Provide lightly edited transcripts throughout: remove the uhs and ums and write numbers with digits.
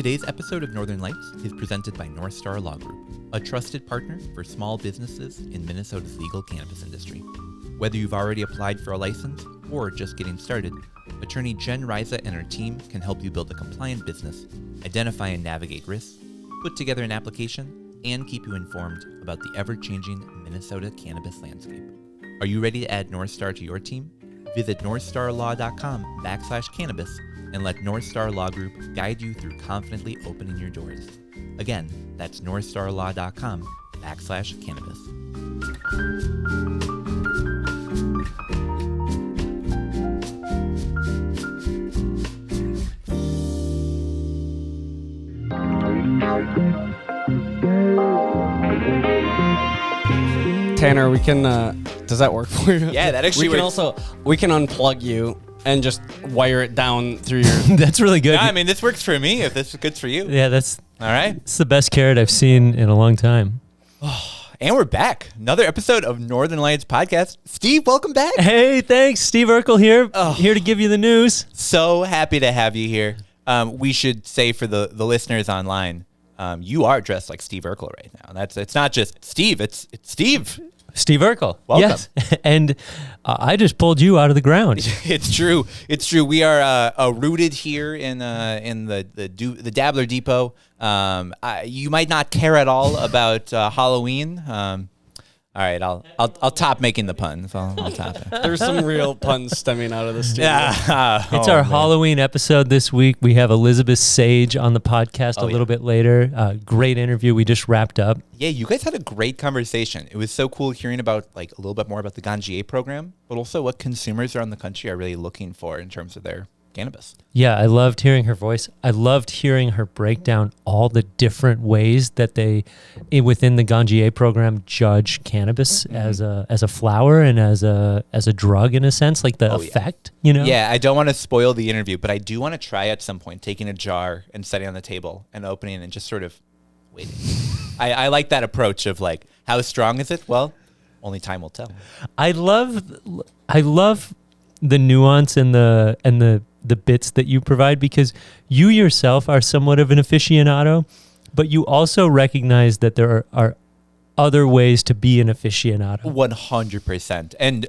Today's episode of Northern Lights is presented by North Star Law Group, a trusted partner for small businesses in Minnesota's legal cannabis industry. Whether you've already applied for a license or just getting started, attorney Jen Riza and her team can help you build a compliant business, identify and navigate risks, put together an application, and keep you informed about the ever-changing Minnesota cannabis landscape. Are you ready to add North Star to your team? Visit northstarlaw.com/cannabis and let North Star Law Group guide you through confidently opening your doors. Again, that's northstarlaw.com/cannabis. Tanner, we can, does that work for you? Yeah, that actually works. We can unplug you and just wire it down through your... That's really good. No, I mean, this works for me if this is good for you. Yeah, that's all right. It's the best carrot I've seen in a long time. And we're back. Another episode of Northern Lights Podcast. Steve, welcome back. Hey, thanks. Steve Urkel here. Here to give you the news. So happy to have you here. We should say for the listeners online, you are dressed like Steve Urkel right now. It's not just Steve, it's Steve. Steve Urkel. Welcome. Yes. And I just pulled you out of the ground. It's true. It's true. We are rooted here in the Dabbler Depot. You might not care at all about Halloween. All right, I'll top making the puns. I'll top it. There's some real puns stemming out of the studio. Yeah. It's our Halloween episode this week. We have Elizabeth Sage on the podcast a little bit later. Great interview we just wrapped up. Yeah, you guys had a great conversation. It was so cool hearing about a little bit more about the Ganjier program, but also what consumers around the country are really looking for in terms of their cannabis. Yeah, I loved hearing her voice. I loved hearing her break down all the different ways that they, within the Ganjier program, judge cannabis as a flower and as a drug in a sense, like the effect, you know? Yeah, I don't want to spoil the interview, but I do want to try at some point taking a jar and setting it on the table and opening it and just sort of waiting. I like that approach of how strong is it? Well, only time will tell. I love the nuance and the bits that you provide, because you yourself are somewhat of an aficionado, but you also recognize that there are other ways to be an aficionado. 100%. And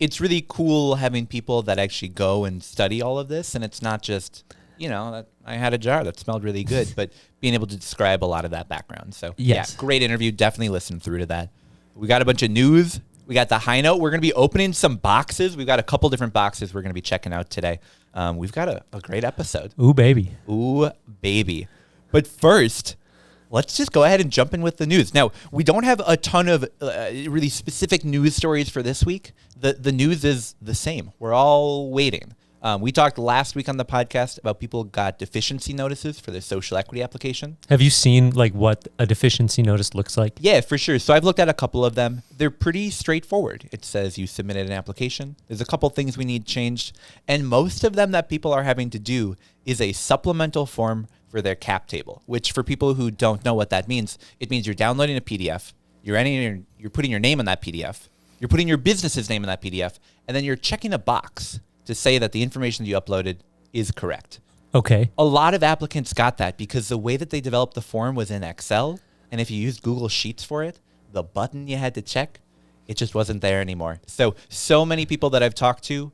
it's really cool having people that actually go and study all of this. And it's not just, that I had a jar that smelled really good, but being able to describe a lot of that background. So yes. Yeah, great interview. Definitely listen through to that. We got a bunch of news. We got the high note. We're going to be opening some boxes. We've got a couple different boxes we're going to be checking out today. We've got a great episode. Ooh, baby. Ooh, baby. But first, let's just go ahead and jump in with the news. Now, we don't have a ton of really specific news stories for this week. The news is the same. We're all waiting. We talked last week on the podcast about people got deficiency notices for their social equity application. Have you seen what a deficiency notice looks like? Yeah, for sure. So I've looked at a couple of them. They're pretty straightforward. It says you submitted an application. There's a couple things we need changed. And most of them that people are having to do is a supplemental form for their cap table, which for people who don't know what that means, it means you're downloading a PDF, you're putting your name in that PDF, you're putting your business's name in that PDF, and then you're checking a box to say that the information that you uploaded is correct. Okay. A lot of applicants got that because the way that they developed the form was in Excel, and if you used Google Sheets for it, the button you had to check, it just wasn't there anymore. So many people that I've talked to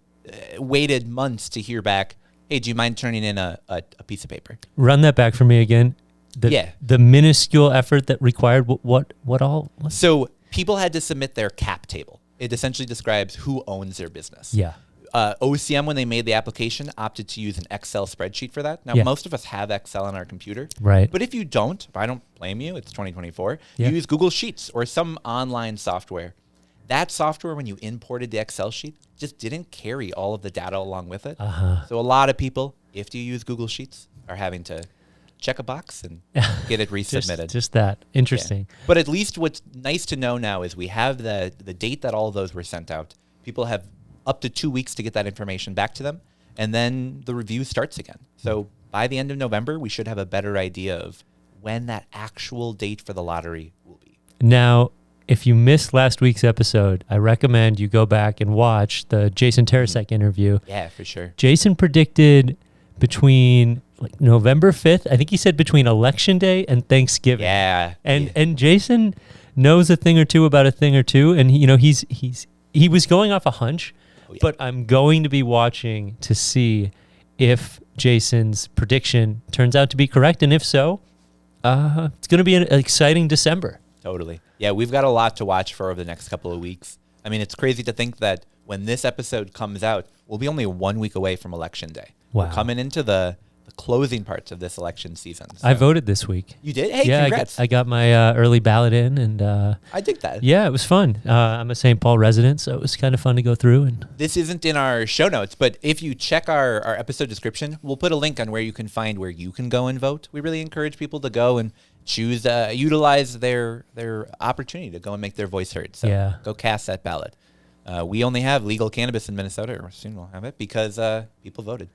waited months to hear back, hey, do you mind turning in a piece of paper? Run that back for me again. The minuscule effort that required what all? So people had to submit their cap table. It essentially describes who owns their business. Yeah. OCM, when they made the application, opted to use an Excel spreadsheet for that. Now, most of us have Excel on our computer. Right. But if you don't, I don't blame you. It's 2024. Yeah. You use Google Sheets or some online software. That software, when you imported the Excel sheet, just didn't carry all of the data along with it. So a lot of people, if you use Google Sheets, are having to check a box and get it resubmitted. just that. Interesting. Yeah. But at least what's nice to know now is we have the date that all of those were sent out. People have up to 2 weeks to get that information back to them, and then the review starts again. So by the end of November, we should have a better idea of when that actual date for the lottery will be. Now, if you missed last week's episode, I recommend you go back and watch the Jason Tarasek interview. Yeah, for sure. Jason predicted between like November 5th. I think he said between Election Day and Thanksgiving. Yeah. And Jason knows a thing or two about a thing or two, and he was going off a hunch, but I'm going to be watching to see if Jason's prediction turns out to be correct, and if so, it's going to be an exciting December. Totally. Yeah, we've got a lot to watch for over the next couple of weeks. I mean, it's crazy to think that when this episode comes out, we'll be only 1 week away from Election Day. Wow. We're coming into the closing parts of this election season. So. I voted this week. You did? Hey, yeah, congrats. I got my early ballot in, and I dig that. yeah, it was fun. I'm a St. Paul resident, so it was kind of fun to go through. And This isn't in our show notes, but if you check our episode description, we'll put a link on where you can find where you can go and vote. We really encourage people to go and choose, utilize their opportunity to go and make their voice heard. So go cast that ballot. We only have legal cannabis in Minnesota, or soon we'll have it, because people voted.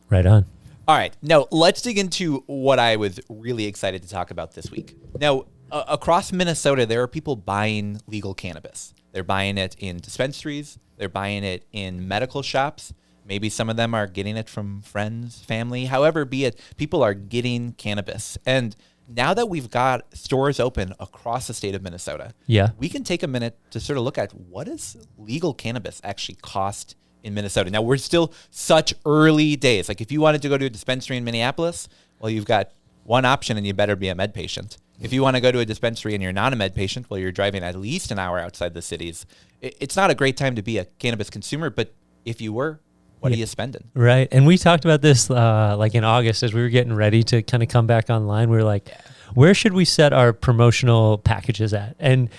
right on. All right. Now, let's dig into what I was really excited to talk about this week. Now, across Minnesota, there are people buying legal cannabis. They're buying it in dispensaries. They're buying it in medical shops. Maybe some of them are getting it from friends, family. However be it, people are getting cannabis. And now that we've got stores open across the state of Minnesota, we can take a minute to sort of look at what does legal cannabis actually cost in Minnesota. Now, we're still such early days. Like, if you wanted to go to a dispensary in Minneapolis, well, you've got one option, and you better be a med patient. If you want to go to a dispensary and you're not a med patient, well, you're driving at least an hour outside the cities. It's not a great time to be a cannabis consumer, but if you were, what are you spending? Right. And we talked about this like in August as we were getting ready to kind of come back online. We were like, where should we set our promotional packages at? And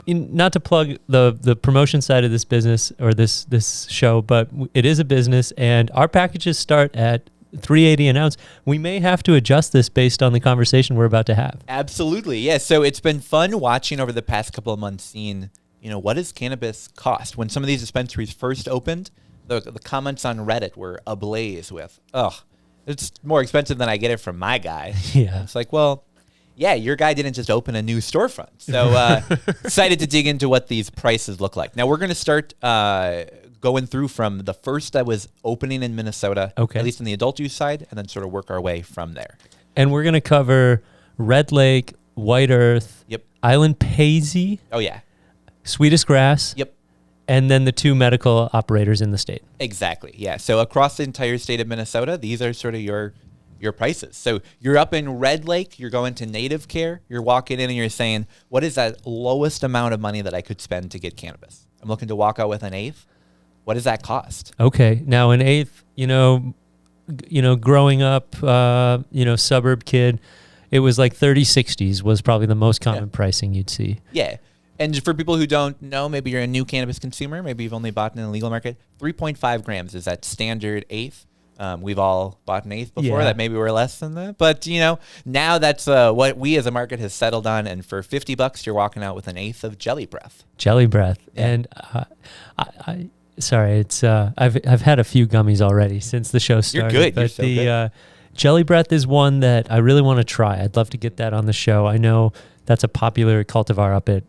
not to plug the promotion side of this business or this show, but it is a business, and our packages start at $3.80 an ounce. We may have to adjust this based on the conversation we're about to have. Absolutely. Yeah. So it's been fun watching over the past couple of months, seeing, what does cannabis cost? When some of these dispensaries first opened, the comments on Reddit were ablaze with, it's more expensive than I get it from my guy. Yeah. It's like, well, yeah, your guy didn't just open a new storefront. So excited to dig into what these prices look like. Now, we're going to start going through from the first that was opening in Minnesota, at least on the adult use side, and then sort of work our way from there. And we're going to cover Red Lake, White Earth, Island Pazy. Oh, yeah. Sweetest Grass. Yep. And then the two medical operators in the state. Exactly. Yeah. So across the entire state of Minnesota, these are sort of your prices. So you're up in Red Lake, you're going to Native Care, you're walking in and you're saying, what is that lowest amount of money that I could spend to get cannabis? I'm looking to walk out with an eighth. What does that cost? Okay. Now an eighth, growing up, suburb kid, it was like 30-60s was probably the most common pricing you'd see. Yeah. And for people who don't know, maybe you're a new cannabis consumer, maybe you've only bought in the legal market, 3.5 grams is that standard eighth. We've all bought an eighth before that maybe we're less than that. But, now that's what we as a market has settled on. And for $50, you're walking out with an eighth of Jelly Breath. Jelly Breath. Yeah. And sorry, it's I've had a few gummies already since the show started. You're good. But You're so good. Jelly Breath is one that I really want to try. I'd love to get that on the show. I know that's a popular cultivar up at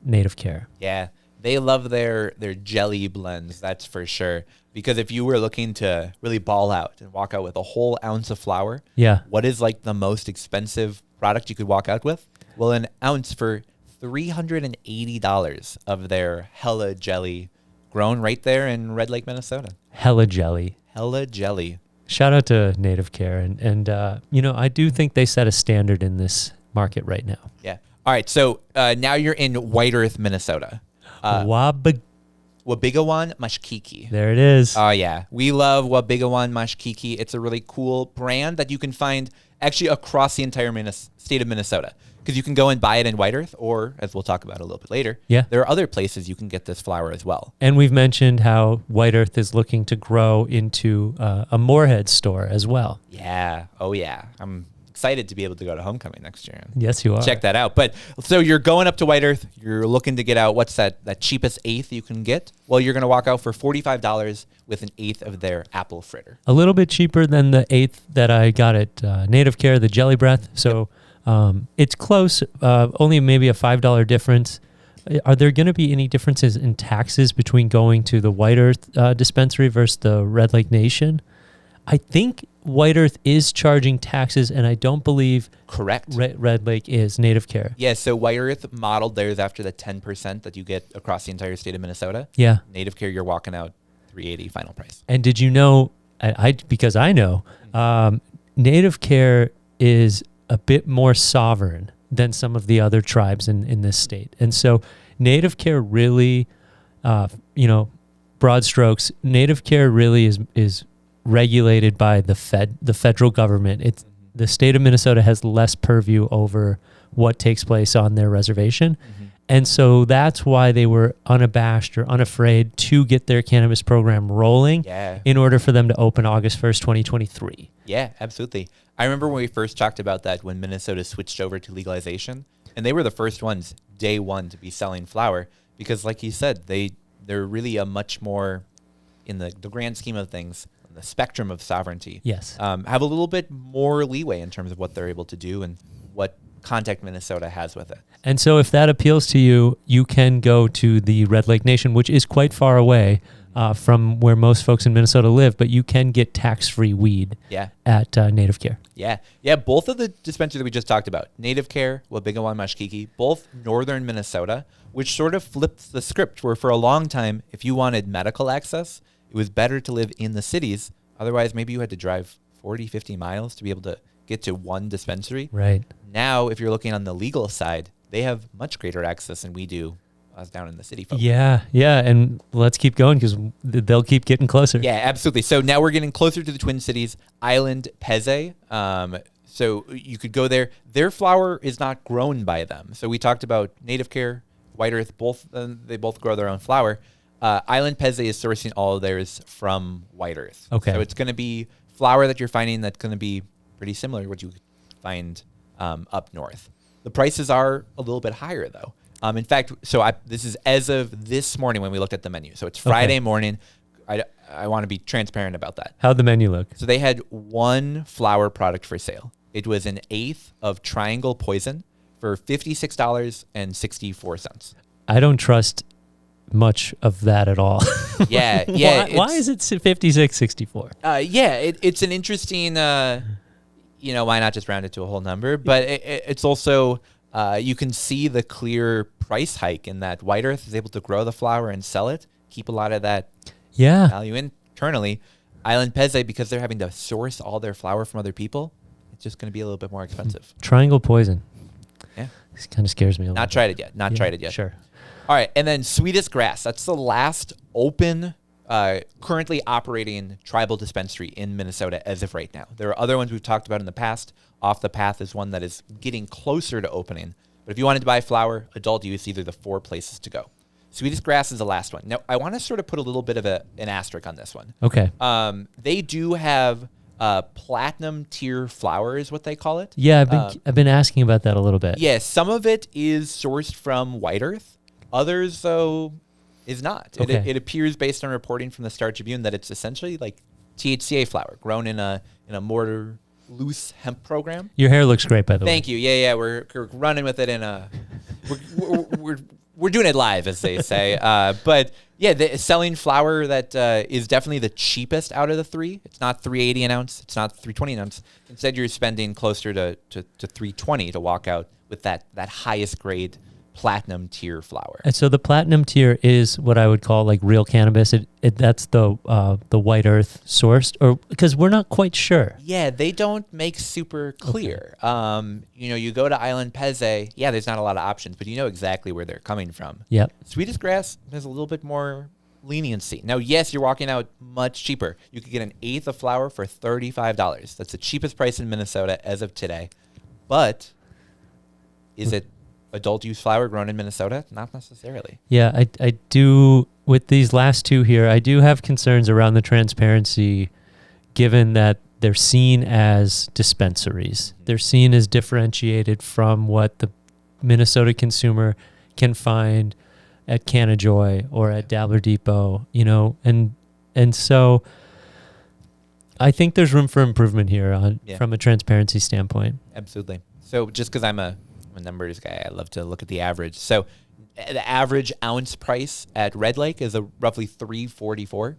Native Care. Yeah. They love their jelly blends, that's for sure. Because if you were looking to really ball out and walk out with a whole ounce of flower, what is like the most expensive product you could walk out with? Well, an ounce for $380 of their Hella Jelly, grown right there in Red Lake, Minnesota. Hella Jelly. Hella Jelly. Shout out to Native Care. And I do think they set a standard in this market right now. Yeah. All right. So now you're in White Earth, Minnesota. Wabigowan Mashkiki. There it is. Oh, yeah. We love Wabigowan Mashkiki. It's a really cool brand that you can find actually across the entire state of Minnesota. Because you can go and buy it in White Earth, or, as we'll talk about a little bit later, there are other places you can get this flower as well. And we've mentioned how White Earth is looking to grow into a Moorhead store as well. Yeah. Oh, yeah. I'm excited to be able to go to homecoming next year. Yes, you are. Check that out. But so you're going up to White Earth. You're looking to get out. What's that cheapest eighth you can get? Well, you're going to walk out for $45 with an eighth of their apple fritter. A little bit cheaper than the eighth that I got at Native Care, the Jelly Breath. So it's close. Only maybe a $5 difference. Are there going to be any differences in taxes between going to the White Earth dispensary versus the Red Lake Nation? I think White Earth is charging taxes, and I don't believe Correct. Red Lake is Native Care. Yeah, so White Earth modeled theirs after the 10% that you get across the entire state of Minnesota. Yeah. Native Care, you're walking out $380 final price. And did you know, because I know, Native Care is a bit more sovereign than some of the other tribes in this state. And so Native Care really, broad strokes, Native Care really is regulated by the federal government. It's the state of Minnesota has less purview over what takes place on their reservation. And so that's why they were unabashed or unafraid to get their cannabis program rolling in order for them to open August 1st, 2023. Yeah, absolutely. I remember when we first talked about that when Minnesota switched over to legalization, and they were the first ones, day one, to be selling flower because, like you said, they're really a much more, in the grand scheme of things, the spectrum of sovereignty. Yes. Have a little bit more leeway in terms of what they're able to do and what contact Minnesota has with it. And so if that appeals to you, you can go to the Red Lake Nation, which is quite far away from where most folks in Minnesota live, but you can get tax-free weed at Native Care. Yeah, both of the dispensaries that we just talked about, Native Care, Wabigowan, Mashkiki, both northern Minnesota, which sort of flips the script where for a long time, if you wanted medical access, it was better to live in the cities. Otherwise, maybe you had to drive 40, 50 miles to be able to get to one dispensary. Right. Now, if you're looking on the legal side, they have much greater access than we do us down in the city. Folks. Yeah. And let's keep going because they'll keep getting closer. Yeah, absolutely. So now we're getting closer to the Twin Cities, Island Peze. So you could go there. Their flower is not grown by them. So we talked about Native Care, White Earth, they both grow their own flower. Island Peze is sourcing all of theirs from White Earth. Okay. So it's going to be flower that you're finding that's going to be pretty similar to what you find up north. The prices are a little bit higher, though. In fact, this is as of this morning when we looked at the menu. So it's Friday morning. I want to be transparent about that. How'd the menu look? So they had one flower product for sale. It was an eighth of Triangle Poison for $56.64. I don't trust much of that at all. Yeah. Why is it $56.64? It's an interesting, why not just round it to a whole number? But it's also, you can see the clear price hike in that White Earth is able to grow the flower and sell it, keep a lot of that value internally. Island Peze, because they're having to source all their flower from other people, it's just going to be a little bit more expensive. Triangle Poison. Yeah. This kind of scares me a little. Not tried it yet. Tried it yet. Sure. All right, and then Sweetest Grass. That's the last open, currently operating tribal dispensary in Minnesota as of right now. There are other ones we've talked about in the past. Off the Path is one that is getting closer to opening. But if you wanted to buy flower, adult use, these are the 4 places to go. Sweetest Grass is the last one. Now, I want to sort of put a little bit of an asterisk on this one. Okay. They do have platinum tier flower is what they call it. Yeah, I've been asking about that a little bit. Yeah, some of it is sourced from White Earth. Others, though, is not. Okay. It appears based on reporting from the Star Tribune that it's essentially like THCA flower grown in a more loose hemp program. Your hair looks great, by the way. Thank you. Yeah. We're running with it in a. We're doing it live, as they say. But yeah, selling flower that is definitely the cheapest out of the 3. It's not $3.80 an ounce. It's not $3.20 an ounce. Instead, you're spending closer to $3.20 to walk out with that highest grade platinum tier flower. And so the platinum tier is what I would call like real cannabis. That's the White Earth sourced, or because we're not quite sure. Yeah, they don't make super clear. Okay. You go to Island Peze. Yeah, there's not a lot of options, but you know exactly where they're coming from. Yep. Sweetest Grass has a little bit more leniency. Now, yes, you're walking out much cheaper. You could get an eighth of flower for $35. That's the cheapest price in Minnesota as of today. But is it adult use flower grown in Minnesota? Not necessarily. Yeah, I do. With these last 2 here, I do have concerns around the transparency, given that they're seen as dispensaries. They're seen as differentiated from what the Minnesota consumer can find at CannaJoy or at Dabbler Depot, and so I think there's room for improvement here from a transparency standpoint. Absolutely. So just because I'm a numbers guy, I love to look at the average. So the average ounce price at Red Lake is roughly $3.44.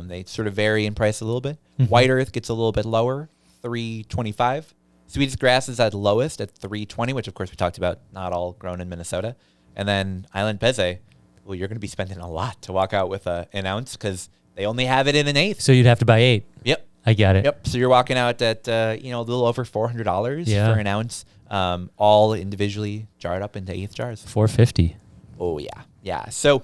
They sort of vary in price a little bit. White Earth gets a little bit lower, $3.25. Sweetest Grass is at lowest at $3.20, which of course we talked about, not all grown in Minnesota. And then Island Peze, well, you're going to be spending a lot to walk out with an ounce because they only have it in an eighth. So you'd have to buy 8. Yep. I get it. Yep. So you're walking out at a little over $400 for an ounce, all individually jarred up into eighth jars. $4.50. Oh yeah. So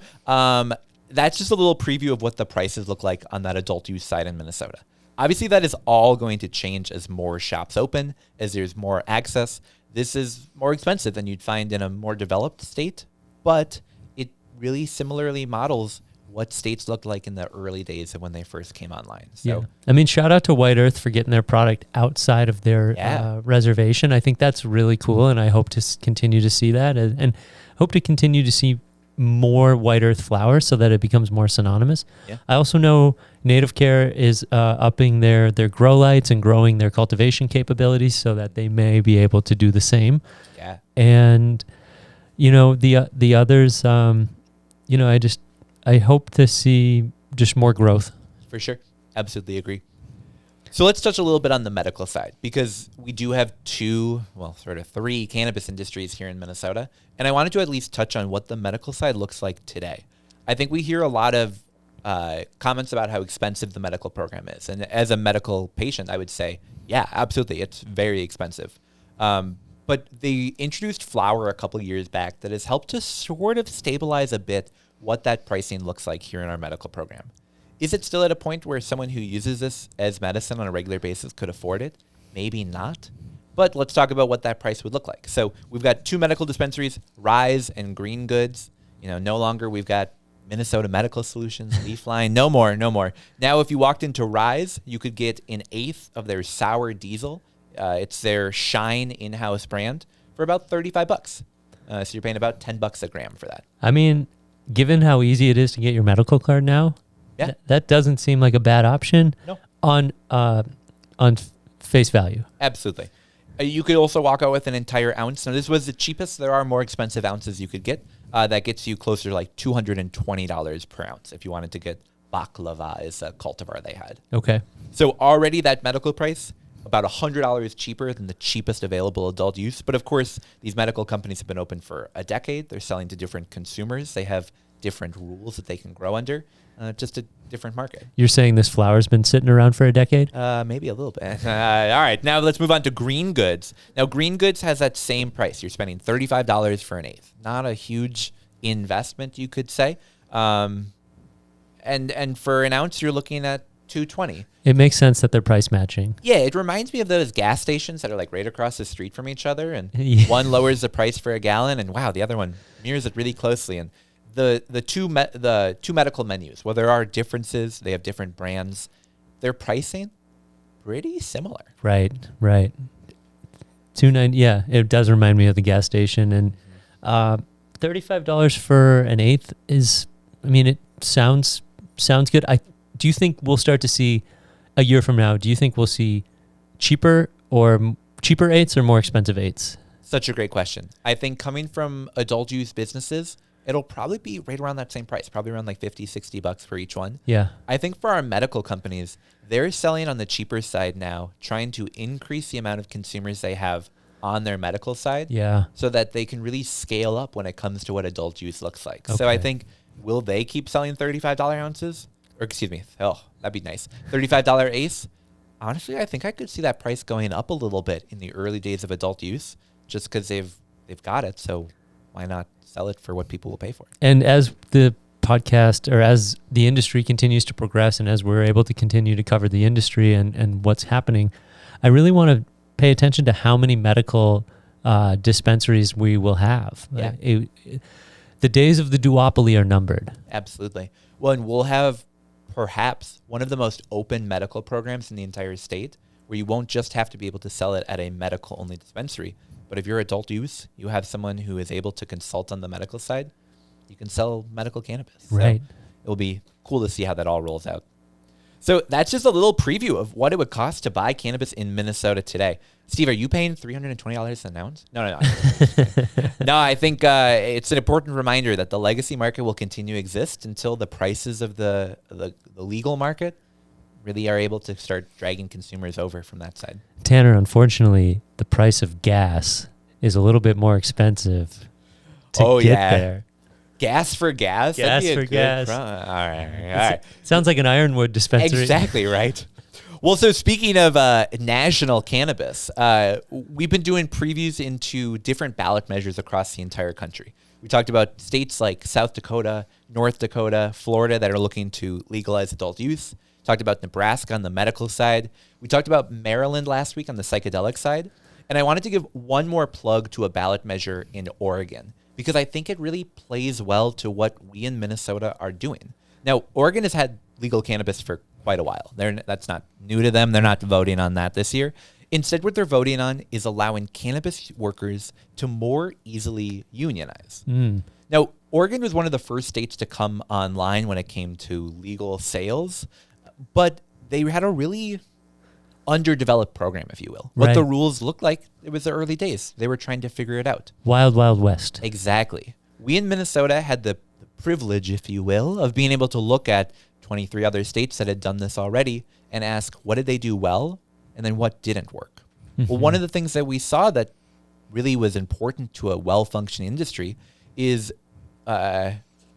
that's just a little preview of what the prices look like on that adult use side in Minnesota. Obviously, that is all going to change as more shops open, as there's more access. This is more expensive than you'd find in a more developed state, but it really similarly models what states looked like in the early days of when they first came online. So, I mean, shout out to White Earth for getting their product outside of their reservation. I think that's really cool, and I hope to continue to see that, and hope to continue to see more White Earth flowers so that it becomes more synonymous. Yeah. I also know Native Care is upping their grow lights and growing their cultivation capabilities so that they may be able to do the same. Yeah. And the others, I hope to see just more growth. For sure. Absolutely agree. So let's touch a little bit on the medical side, because we do have three cannabis industries here in Minnesota. And I wanted to at least touch on what the medical side looks like today. I think we hear a lot of comments about how expensive the medical program is. And as a medical patient, I would say, yeah, absolutely. It's very expensive. But they introduced flower a couple years back that has helped to sort of stabilize a bit what that pricing looks like here in our medical program. Is it still at a point where someone who uses this as medicine on a regular basis could afford it? Maybe not. But let's talk about what that price would look like. So we've got 2 medical dispensaries, Rise and Green Goods. No longer we've got Minnesota Medical Solutions, Leafline. No more. Now, if you walked into Rise, you could get an eighth of their sour diesel. It's their Shine in-house brand for about $35. So you're paying about $10 a gram for that. I mean, given how easy it is to get your medical card now, that doesn't seem like a bad option. No. On face value. Absolutely. You could also walk out with an entire ounce. Now, this was the cheapest. There are more expensive ounces you could get. That gets you closer to like $220 per ounce if you wanted to get baklava is a cultivar they had. Okay. So already that medical price, about $100 cheaper than the cheapest available adult use. But of course, these medical companies have been open for a decade. They're selling to different consumers. They have different rules that they can grow under. Just a different market. You're saying this flower's been sitting around for a decade? Maybe a little bit. All right. Now let's move on to Green Goods. Now, Green Goods has that same price. You're spending $35 for an eighth. Not a huge investment, you could say. And for an ounce, you're looking at $2.20. It makes sense that they're price matching. Yeah, it reminds me of those gas stations that are like right across the street from each other, and one lowers the price for a gallon, and wow, the other one mirrors it really closely. And the two medical menus, well, there are differences. They have different brands. Their pricing pretty similar. Right. $2.90. Yeah, it does remind me of the gas station, and $35 for an eighth is. I mean, it sounds good. Do you think we'll start to see a year from now? Do you think we'll see cheaper eighths or more expensive eighths? Such a great question. I think coming from adult use businesses, it'll probably be right around that same price, probably around like $50, $60 for each one. Yeah. I think for our medical companies, they're selling on the cheaper side now, trying to increase the amount of consumers they have on their medical side. Yeah. So that they can really scale up when it comes to what adult use looks like. Okay. So I think, will they keep selling $35 ounces? Or excuse me, that'd be nice. $35 eighths. Honestly, I think I could see that price going up a little bit in the early days of adult use, just because they've got it. So why not sell it for what people will pay for it? And as the podcast or as the industry continues to progress, and as we're able to continue to cover the industry and what's happening, I really want to pay attention to how many medical dispensaries we will have. Yeah. The days of the duopoly are numbered. Absolutely. Well, and we'll have perhaps one of the most open medical programs in the entire state, where you won't just have to be able to sell it at a medical-only dispensary, but if you're adult use, you have someone who is able to consult on the medical side, you can sell medical cannabis. Right. So it'll be cool to see how that all rolls out. So that's just a little preview of what it would cost to buy cannabis in Minnesota today. Steve, are you paying $320 an ounce? No. No, I think it's an important reminder that the legacy market will continue to exist until the prices of the legal market really are able to start dragging consumers over from that side. Tanner, unfortunately, the price of gas is a little bit more expensive to get there. Gas for gas? Gas That'd be a for good gas. All right. Sounds like an Ironwood dispensary. Exactly, right? Well, so speaking of national cannabis, we've been doing previews into different ballot measures across the entire country. We talked about states like South Dakota, North Dakota, Florida that are looking to legalize adult use. Talked about Nebraska on the medical side. We talked about Maryland last week on the psychedelic side. And I wanted to give one more plug to a ballot measure in Oregon, because I think it really plays well to what we in Minnesota are doing. Now, Oregon has had legal cannabis for quite a while. That's not new to them. They're not voting on that this year. Instead, what they're voting on is allowing cannabis workers to more easily unionize. Now, Oregon was one of the first states to come online when it came to legal sales, but they had a really underdeveloped program, if you will. What the rules looked like, it was the early days. They were trying to figure it out. Wild, Wild West. Exactly. We in Minnesota had the privilege, if you will, of being able to look at 23 other states that had done this already and ask, what did they do well? And then what didn't work? Well, one of the things that we saw that really was important to a well-functioning industry is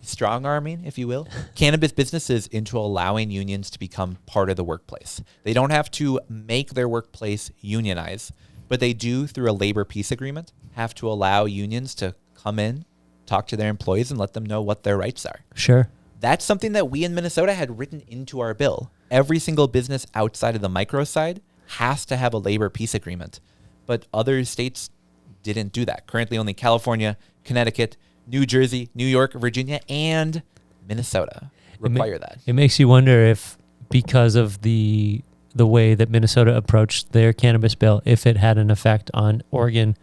strong arming, if you will, cannabis businesses into allowing unions to become part of the workplace. They don't have to make their workplace unionize, but they do, through a labor peace agreement, have to allow unions to come in, talk to their employees, and let them know what their rights are. Sure. That's something that we in Minnesota had written into our bill. Every single business outside of the micro side has to have a labor peace agreement, but other states didn't do that. Currently, only California, Connecticut, New Jersey, New York, Virginia, and Minnesota require that. It makes you wonder if, because of the way that Minnesota approached their cannabis bill, if it had an effect on Oregon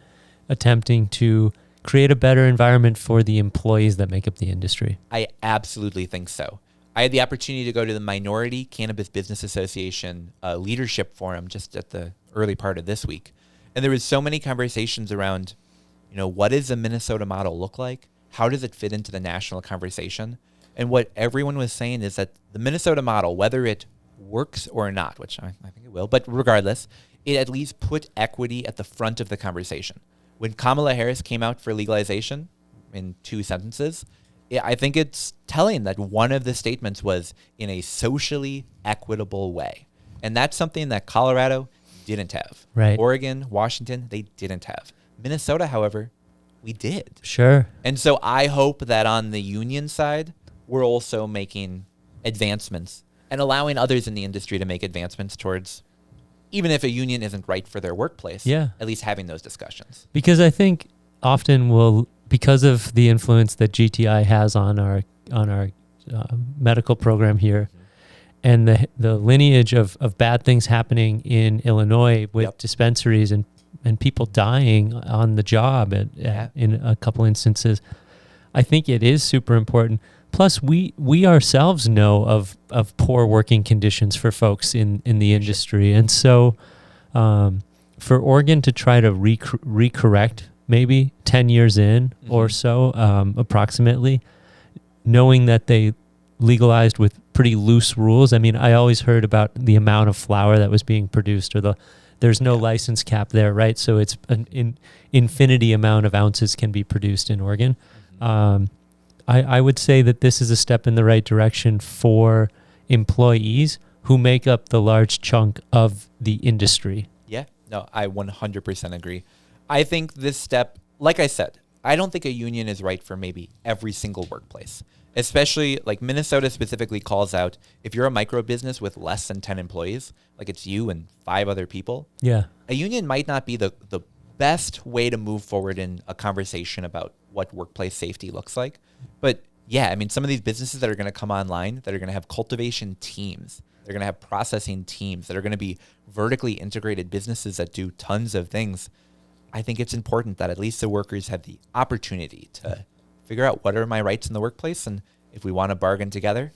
attempting to create a better environment for the employees that make up the industry. I absolutely think so. I had the opportunity to go to the Minority Cannabis Business Association leadership forum just at the early part of this week. And there was so many conversations around, what does the Minnesota model look like? How does it fit into the national conversation? And what everyone was saying is that the Minnesota model, whether it works or not, which I think it will, but regardless, it at least put equity at the front of the conversation. When Kamala Harris came out for legalization, in 2 sentences, I think it's telling that one of the statements was in a socially equitable way. And that's something that Colorado didn't have. Right. Oregon, Washington, they didn't have. Minnesota, however, we did. Sure. And so I hope that on the union side, we're also making advancements and allowing others in the industry to make advancements towards, even if a union isn't right for their workplace, at least having those discussions. Because I think often because of the influence that GTI has on our medical program here, and the lineage of bad things happening in Illinois with dispensaries and people dying on the job in a couple instances, I think it is super important. Plus, we ourselves know of poor working conditions for folks in the industry. And so for Oregon to try to recorrect maybe 10 years in or so, approximately, knowing that they legalized with pretty loose rules. I mean, I always heard about the amount of flower that was being produced, or there's no license cap there, right? So it's an infinity amount of ounces can be produced in Oregon. I would say that this is a step in the right direction for employees who make up the large chunk of the industry. Yeah, no, I 100% agree. I think this step, like I said, I don't think a union is right for maybe every single workplace, especially like Minnesota specifically calls out, if you're a micro business with less than 10 employees, like it's you and 5 other people, a union might not be the best way to move forward in a conversation about what workplace safety looks like. But yeah, I mean, some of these businesses that are going to come online, that are going to have cultivation teams, they're going to have processing teams, that are going to be vertically integrated businesses that do tons of things. I think it's important that at least the workers have the opportunity to figure out what are my rights in the workplace, and if we want to bargain together,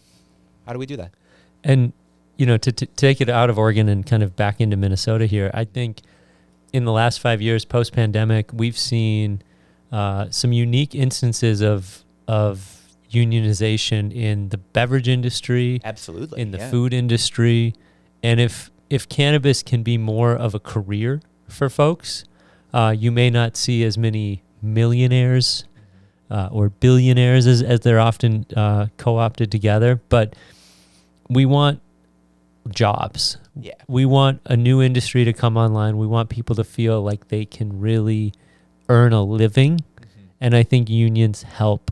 how do we do that? And to take it out of Oregon and kind of back into Minnesota here, I think in the last 5 years post-pandemic, we've seen some unique instances of unionization in the beverage industry, Absolutely, in the food industry, and if cannabis can be more of a career for folks, you may not see as many millionaires or billionaires as they're often co-opted together, but we want jobs. Yeah. We want a new industry to come online. We want people to feel like they can really earn a living. And I think unions help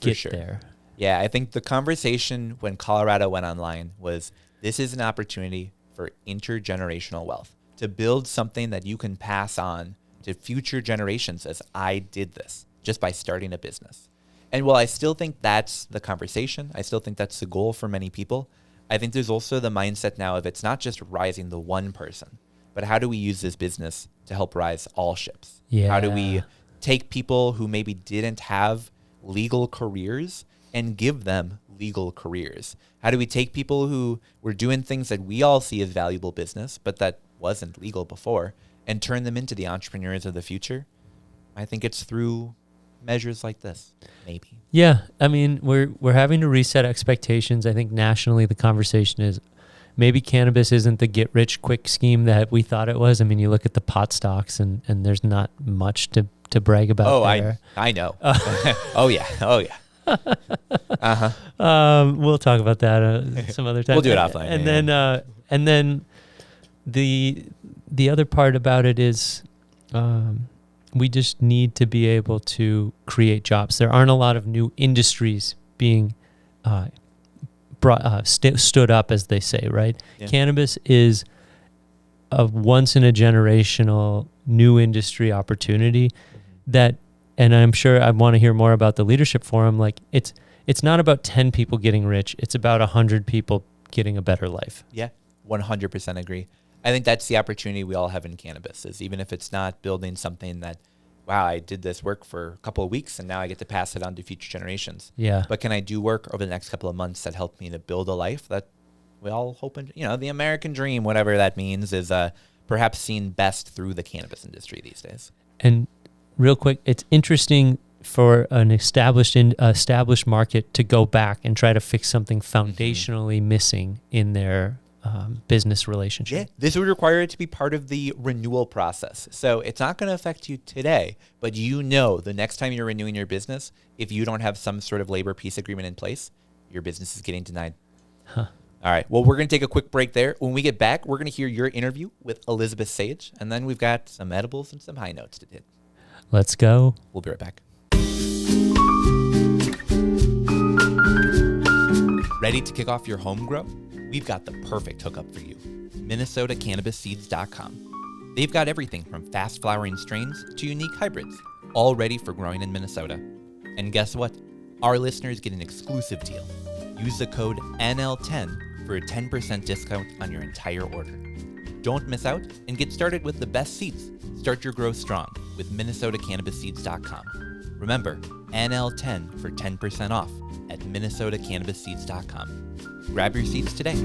get there. Yeah, I think the conversation when Colorado went online was, this is an opportunity for intergenerational wealth, to build something that you can pass on to future generations as I did this just by starting a business. And while I still think that's the conversation, I still think that's the goal for many people, I think there's also the mindset now of it's not just rising the one person, but how do we use this business to help rise all ships? Yeah. How do we take people who maybe didn't have legal careers and give them legal careers? How do we take people who were doing things that we all see as valuable business, but that wasn't legal before, and turn them into the entrepreneurs of the future? I think it's through measures like this, maybe. Yeah, I mean, we're having to reset expectations. I think nationally the conversation is maybe cannabis isn't the get-rich-quick scheme that we thought it was. I mean, you look at the pot stocks, and there's not much to brag about there. I know. Oh, yeah. We'll talk about that some other time. We'll do it offline. And then the other part about it is we just need to be able to create jobs. There aren't a lot of new industries being stood up, as they say, right? Yeah. Cannabis is a once-in-a-generational new industry opportunity that, and I'm sure I want to hear more about the leadership forum, like it's not about 10 people getting rich. It's about 100 people getting a better life. Yeah, 100% agree. I think that's the opportunity we all have in cannabis, is even if it's not building something that, wow, I did this work for a couple of weeks and now I get to pass it on to future generations. Yeah. But can I do work over the next couple of months that help me to build a life that we all hope, the American dream, whatever that means, is perhaps seen best through the cannabis industry these days. And real quick, it's interesting for an established market to go back and try to fix something foundationally missing in their business relationship. Yeah, this would require it to be part of the renewal process. So it's not going to affect you today, but the next time you're renewing your business, if you don't have some sort of labor peace agreement in place, your business is getting denied. Huh. All right, well, we're going to take a quick break there. When we get back, we're going to hear your interview with Elizabeth Sage, and then we've got some edibles and some high notes to hit. Let's go. We'll be right back. Ready to kick off your home grow? We've got the perfect hookup for you. MinnesotaCannabisSeeds.com. They've got everything from fast flowering strains to unique hybrids, all ready for growing in Minnesota. And guess what? Our listeners get an exclusive deal. Use the code NL10 for a 10% discount on your entire order. Don't miss out and get started with the best seeds. Start your growth strong with MinnesotaCannabisSeeds.com. Remember, NL10 for 10% off at MinnesotaCannabisSeeds.com. Grab your seeds today.